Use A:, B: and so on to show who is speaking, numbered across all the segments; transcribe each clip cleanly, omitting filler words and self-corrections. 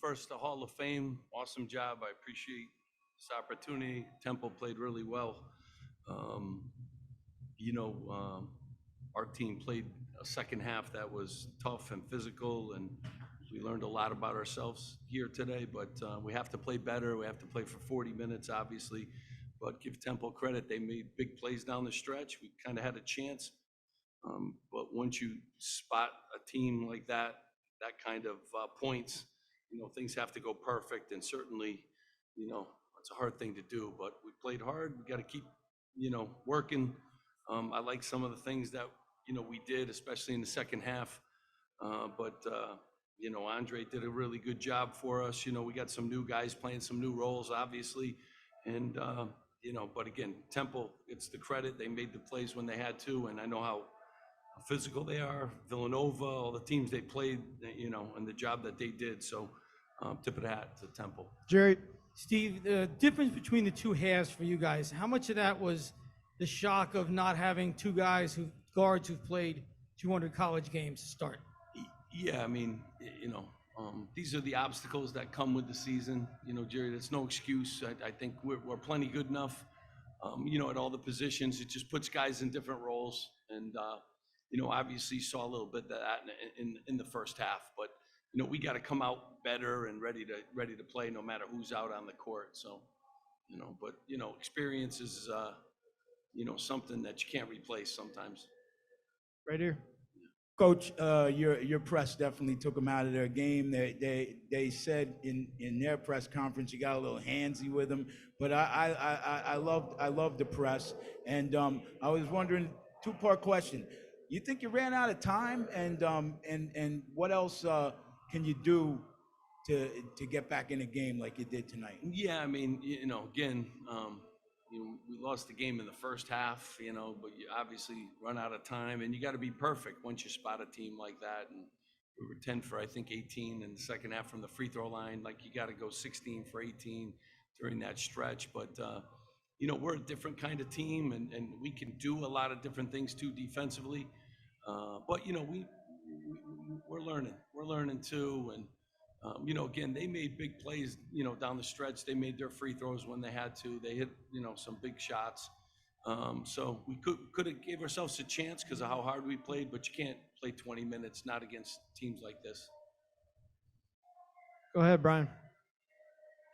A: First, the Hall of Fame, awesome job. I appreciate this opportunity. Temple played really well. Um, you know, our team played a second half that was tough and physical, and we learned a lot about ourselves here today. But we have to play better. We have to play for 40 minutes, obviously. But give Temple credit; they made big plays down the stretch. We kind of had a chance, but once you spot a team like that, that kind of points, things have to go perfect. And certainly, it's a hard thing to do, but we played hard. We got to keep, working. I like some of the things that, we did, especially in the second half. But Andre did a really good job for us. We got some new guys playing some new roles, obviously. And, but again, Temple, it's the credit. They made the plays when they had to. And I know how physical they are. Villanova, all the teams they played, and the job that they did. So tip of the hat to Temple.
B: Jerry, Steve, the difference between the two halves for you guys, how much of that was the shock of not having two guards who've played 200 college games to start?
A: Yeah, I mean, these are the obstacles that come with the season. Jerry, that's no excuse. I think we're plenty good enough, at all the positions. It just puts guys in different roles. And, obviously saw a little bit of that in the first half, but we got to come out better and ready to play no matter who's out on the court. So, but experience is something that you can't replace sometimes.
B: Right here.
C: Coach, your press definitely took them out of their game. They said in their press conference you got a little handsy with them, but I loved the press, and I was wondering, two-part question. You think you ran out of time, and what else can you do to get back in the game like you did tonight?
A: Yeah, I mean, again, we lost the game in the first half, but you obviously run out of time, and you got to be perfect once you spot a team like that. And we were 10 for, I think, 18 in the second half from the free throw line. Like, you got to go 16 for 18 during that stretch. But, we're a different kind of team, and we can do a lot of different things too defensively. But, we're learning. We're learning too. And, again, they made big plays, down the stretch. They made their free throws when they had to. They hit, some big shots. So we could have gave ourselves a chance because of how hard we played, but you can't play 20 minutes, not against teams like this.
B: Go ahead, Brian.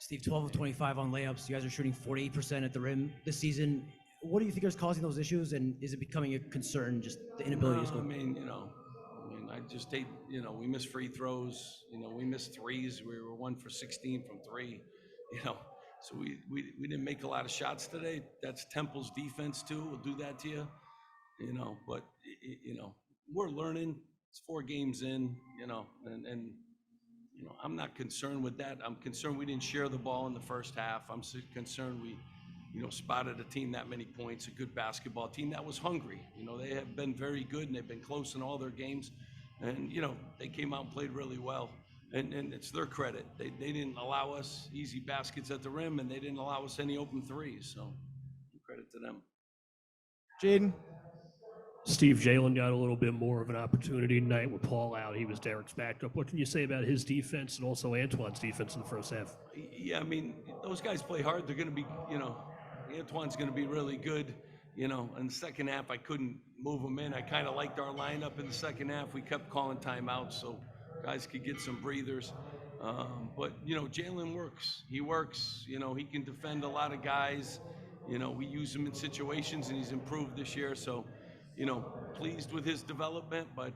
D: Steve, 12 of 25 on layups. You guys are shooting 48% at the rim this season. What do you think is causing those issues, and is it becoming a concern, just the inability to score?
A: I mean, I just hate, we missed free throws, we missed threes. We were 1 for 16 from 3, so we didn't make a lot of shots today. That's Temple's defense too. Will do that to you, but we're learning. It's 4 games in, and I'm not concerned with that. I'm concerned we didn't share the ball in the first half. I'm concerned we, spotted a team that many points, a good basketball team that was hungry. They have been very good, and they've been close in all their games. And, they came out and played really well. And it's their credit. They didn't allow us easy baskets at the rim, and they didn't allow us any open threes. So credit to them.
B: Jaden.
E: Steve, Jalen got a little bit more of an opportunity tonight with Paul out. He was Derek's backup. What can you say about his defense and also Antoine's defense in the first half?
A: Yeah, I mean, those guys play hard. They're going to be, Antoine's going to be really good. In the second half, I couldn't move them in. I kind of liked our lineup in the second half. We kept calling timeouts so guys could get some breathers. But, Jalen works. He works. He can defend a lot of guys. We use him in situations, and he's improved this year. So, pleased with his development. But,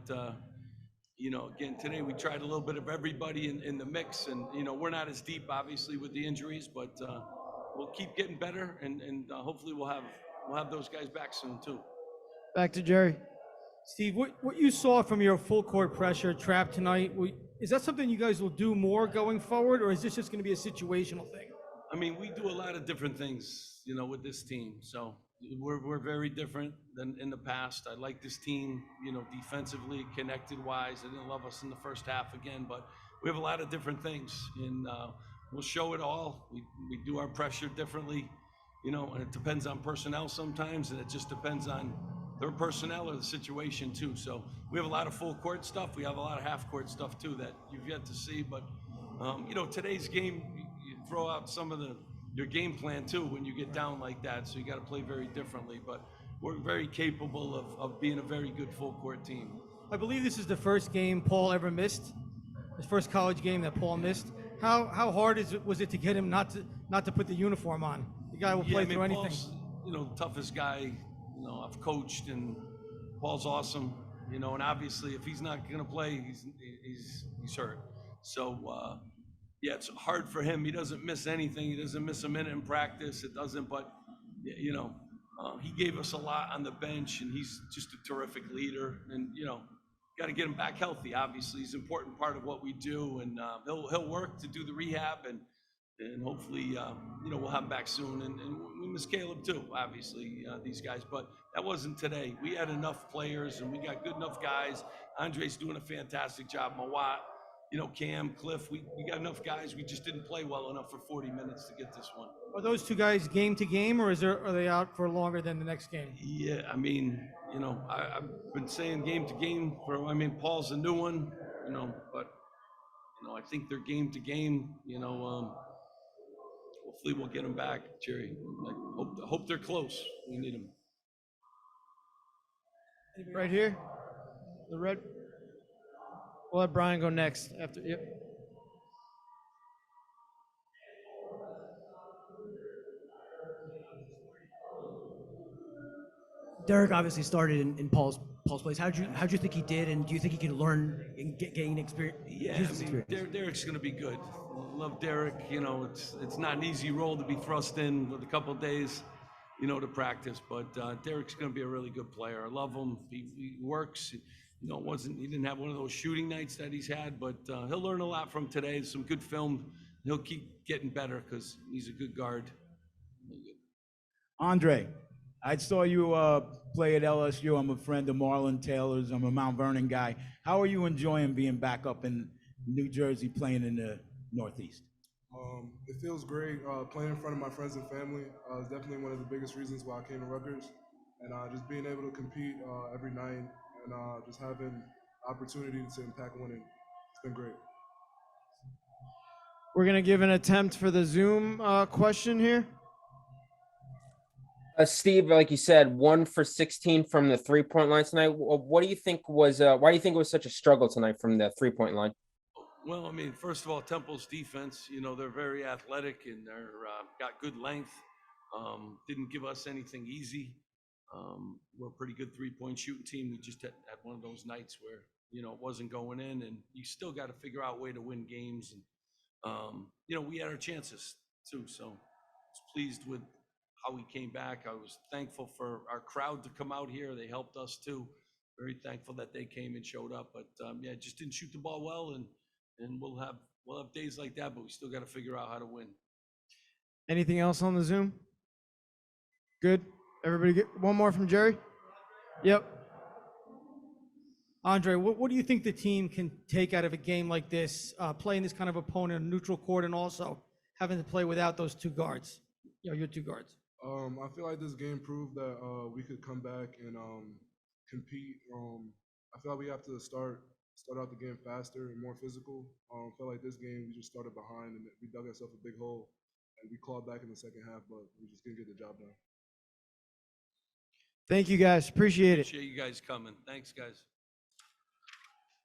A: again, today we tried a little bit of everybody in the mix. And, we're not as deep, obviously, with the injuries. But we'll keep getting better. And hopefully we'll have those guys back soon, too.
B: Back to Jerry. Steve, what you saw from your full court pressure trap tonight, is that something you guys will do more going forward, or is this just going to be a situational thing?
A: I mean, we do a lot of different things, with this team. So we're very different than in the past. I like this team, defensively, connected-wise. I didn't love us in the first half again, but we have a lot of different things, and we'll show it all. We do our pressure differently, and it depends on personnel sometimes, and it just depends on their personnel or the situation too. So we have a lot of full court stuff. We have a lot of half court stuff too that you've yet to see, but Today's game, you throw out some of your game plan too when you get down like that. So you got to play very differently. But we're very capable of being a very good full court team.
B: I believe this is the first game Paul ever missed. His first college game that Paul missed. How hard was it to get him not to put the uniform on? The guy will play through anything.
A: Paul's, the toughest guy, I've coached, and Paul's awesome, and obviously if he's not going to play, he's hurt. So, it's hard for him. He doesn't miss anything. He doesn't miss a minute in practice. It doesn't, but, he gave us a lot on the bench, and he's just a terrific leader. And, got to get him back healthy. Obviously, he's an important part of what we do, and he'll work to do the rehab, and hopefully, we'll have him back soon. And we miss Caleb too, obviously, these guys. But that wasn't today. We had enough players, and we got good enough guys. Andre's doing a fantastic job. Mawat, Cam, Cliff, we got enough guys. We just didn't play well enough for 40 minutes to get this one.
B: Are those two guys game to game, or are they out for longer than the next game?
A: Yeah, I've been saying game to game Paul's a new one, but I think they're game to game. Hopefully we'll get them back, Jerry. I hope they're close. We need them.
F: Right here, the red. We'll let Brian go next after. Yep.
D: Derek obviously started in Paul's place. How'd you think he did, and do you think he can learn and gain experience?
A: Yeah, Derek's going to be good. Love Derek. It's not an easy role to be thrust in with a couple of days, to practice. But Derek's going to be a really good player. I love him. He works. He didn't have one of those shooting nights that he's had, but he'll learn a lot from today. Some good film. He'll keep getting better because he's a good guard.
C: Andre, I saw you play at LSU. I'm a friend of Marlon Taylor's. I'm a Mount Vernon guy. How are you enjoying being back up in New Jersey playing in the Northeast?
G: It feels great playing in front of my friends and family. It's definitely one of the biggest reasons why I came to Rutgers. And just being able to compete every night and just having opportunity to impact winning. It's been great.
F: We're gonna give an attempt for the Zoom question here.
H: Steve, like you said, 1 for 16 from the 3-point line tonight. What do you think was? Why do you think it was such a struggle tonight from the 3-point line?
A: Well, first of all, Temple's defense. They're very athletic and they're got good length. Didn't give us anything easy. We're a pretty good 3-point shooting team. We just had one of those nights where it wasn't going in, and you still got to figure out a way to win games. And we had our chances too. So I was pleased with how we came back. I was thankful for our crowd to come out here. They helped us too. Very thankful that they came and showed up. But just didn't shoot the ball well, and we'll have days like that. But we still got to figure out how to win.
F: Anything else on the Zoom? Good. Everybody get one more from Jerry? Yep.
B: Andre, what do you think the team can take out of a game like this, playing this kind of opponent, a neutral court, and also having to play without those two guards, your two guards?
G: I feel like this game proved that we could come back and compete. I feel like we have to start out the game faster and more physical. I feel like this game we just started behind and we dug ourselves a big hole, and we clawed back in the second half, but we just didn't get the job done.
F: Thank you guys. Appreciate it.
A: Appreciate you guys coming. Thanks, guys.